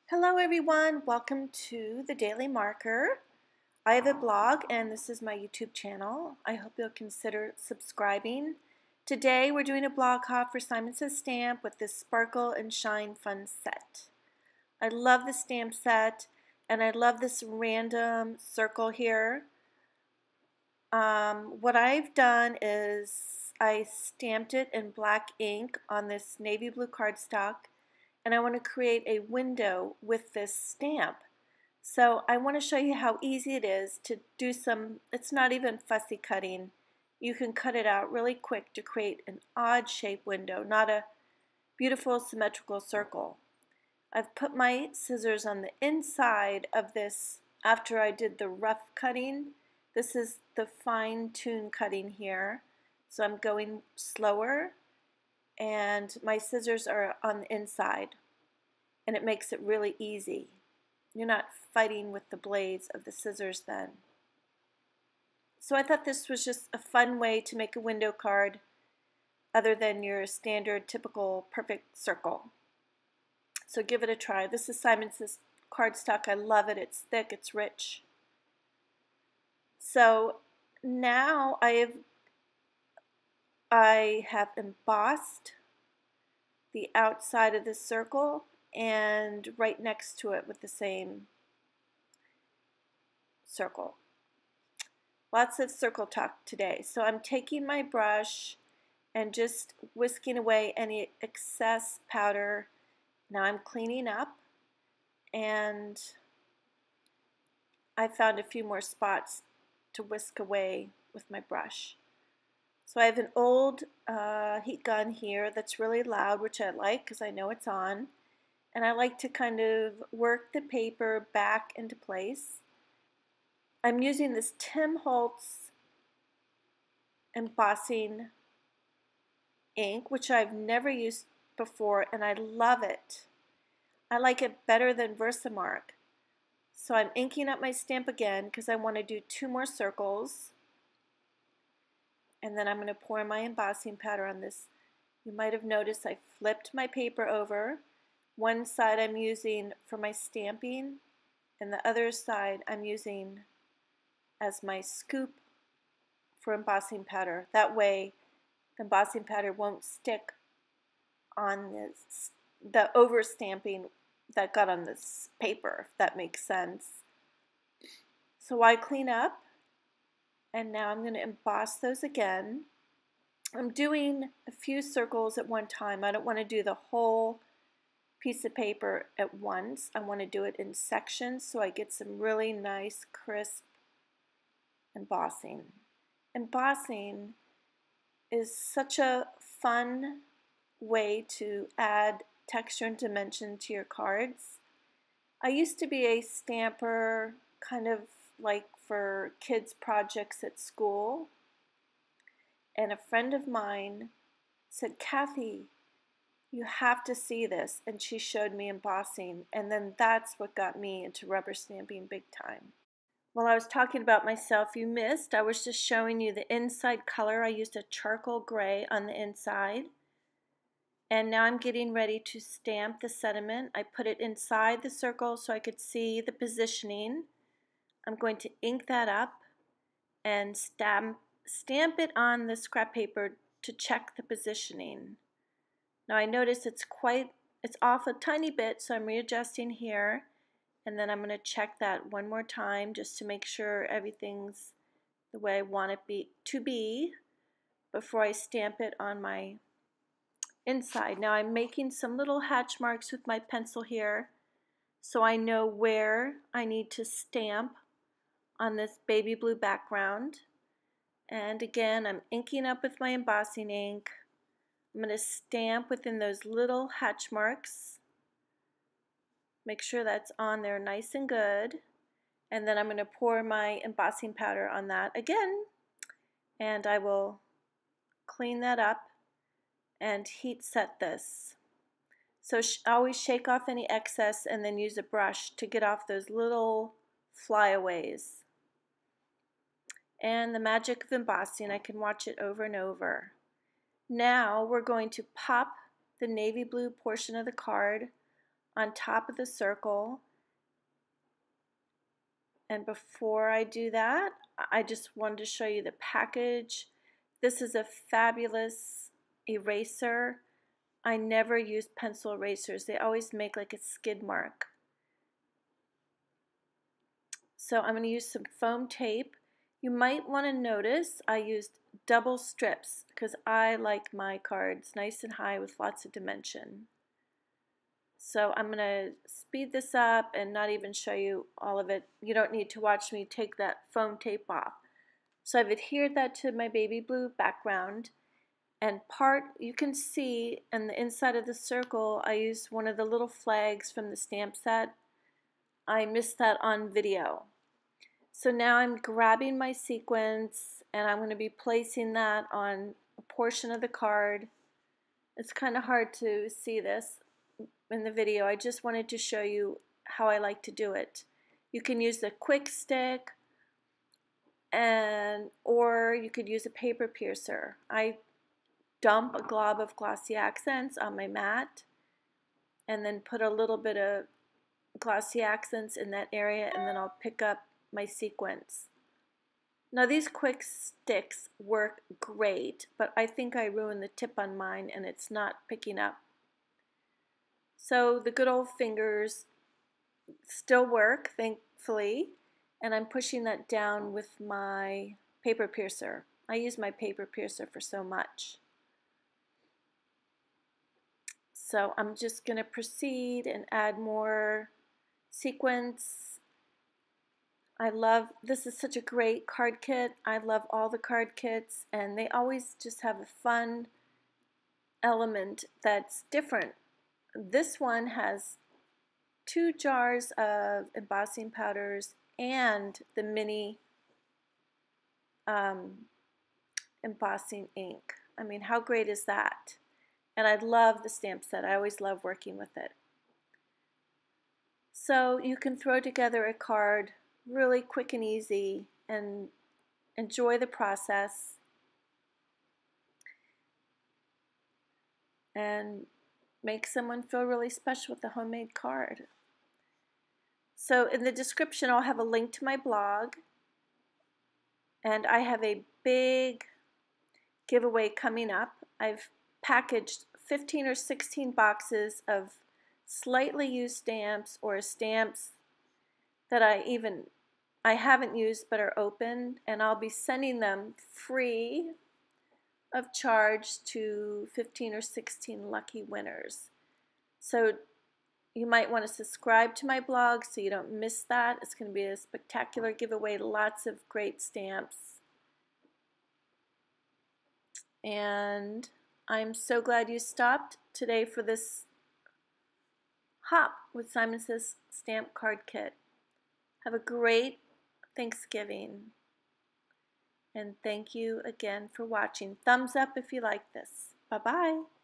Hello everyone, welcome to the Daily Marker. I have a blog and this is my YouTube channel. I hope you'll consider subscribing. Today we're doing a blog hop for Simon Says Stamp with this Sparkle and Shine Fun set. I love the stamp set and I love this random circle here. What I've done is I stamped it in black ink on this navy blue cardstock, and I want to create a window with this stamp. So I want to show you how easy it is to do some, it's not even fussy cutting. You can cut it out really quick to create an odd shaped window, not a beautiful symmetrical circle. I've put my scissors on the inside of this after I did the rough cutting. This is the fine-tune cutting here. So I'm going slower and my scissors are on the inside, and it makes it really easy. You're not fighting with the blades of the scissors then. So I thought this was just a fun way to make a window card other than your standard typical perfect circle. So give it a try. This is Simon Says cardstock. I love it. It's thick, it's rich. So now I have embossed the outside of this circle and right next to it with the same circle. Lots of circle talk today. So I'm taking my brush and just whisking away any excess powder. Now I'm cleaning up, and I found a few more spots to whisk away with my brush. So I have an old heat gun here that's really loud, which I like because I know it's on. And I like to kind of work the paper back into place. I'm using this Tim Holtz embossing ink, which I've never used before, and I love it. I like it better than Versamark. So I'm inking up my stamp again because I want to do 2 more circles. And then I'm going to pour my embossing powder on this. You might have noticed I flipped my paper over. One side I'm using for my stamping, and the other side I'm using as my scoop for embossing powder. That way the embossing powder won't stick on the over stamping that got on this paper, if that makes sense. So I clean up, and now I'm going to emboss those again. I'm doing a few circles at one time. I don't want to do the whole piece of paper at once. I want to do it in sections so I get some really nice crisp embossing. Embossing is such a fun way to add texture and dimension to your cards. I used to be a stamper, kind of like for kids' projects at school, and a friend of mine said, "Kathy, you have to see this," and she showed me embossing, and then that's what got me into rubber stamping big time. While I was talking about myself, you missed, I was just showing you the inside color. I used a charcoal gray on the inside. And now I'm getting ready to stamp the sentiment. I put it inside the circle so I could see the positioning. I'm going to ink that up and stamp it on the scrap paper to check the positioning. Now I notice it's off a tiny bit, so I'm readjusting here, and then I'm going to check that one more time just to make sure everything's the way I want it to be before I stamp it on my inside. Now I'm making some little hatch marks with my pencil here so I know where I need to stamp on this baby blue background. And again, I'm inking up with my embossing ink. I'm going to stamp within those little hatch marks. Make sure that's on there nice and good. And then I'm going to pour my embossing powder on that again. And I will clean that up and heat set this. So always shake off any excess and then use a brush to get off those little flyaways. And the magic of embossing, I can watch it over and over. Now we're going to pop the navy blue portion of the card on top of the circle. And before I do that, I just wanted to show you the package. This is a fabulous eraser. I never use pencil erasers. They always make like a skid mark. So I'm going to use some foam tape. You might want to notice I used double strips because I like my cards nice and high with lots of dimension. So I'm going to speed this up and not even show you all of it. You don't need to watch me take that foam tape off. So I've adhered that to my baby blue background. And you can see in the inside of the circle, I used one of the little flags from the stamp set. I missed that on video. So now I'm grabbing my sequence and I'm going to be placing that on a portion of the card. It's kind of hard to see this in the video. I just wanted to show you how I like to do it. You can use the quick stick or you could use a paper piercer. I dump a glob of glossy accents on my mat and then put a little bit of glossy accents in that area, and then I'll pick up my sequence. Now these quick sticks work great, but I think I ruined the tip on mine and it's not picking up. So the good old fingers still work, thankfully, and I'm pushing that down with my paper piercer. I use my paper piercer for so much. So I'm just going to proceed and add more sequence. This is such a great card kit. I love all the card kits, and they always just have a fun element that's different. This one has 2 jars of embossing powders and the mini embossing ink. I mean, how great is that? And I love the stamp set. I always love working with it. So you can throw together a card really quick and easy and enjoy the process and make someone feel really special with a homemade card. So in the description I'll have a link to my blog, and I have a big giveaway coming up. I've packaged 15 or 16 boxes of slightly used stamps or stamps that I haven't used but are open, and I'll be sending them free of charge to 15 or 16 lucky winners. So you might want to subscribe to my blog so you don't miss that. It's going to be a spectacular giveaway, lots of great stamps. And I'm so glad you stopped today for this hop with Simon Says Stamp Card Kit. Have a great Thanksgiving. And thank you again for watching. Thumbs up if you like this. Bye-bye.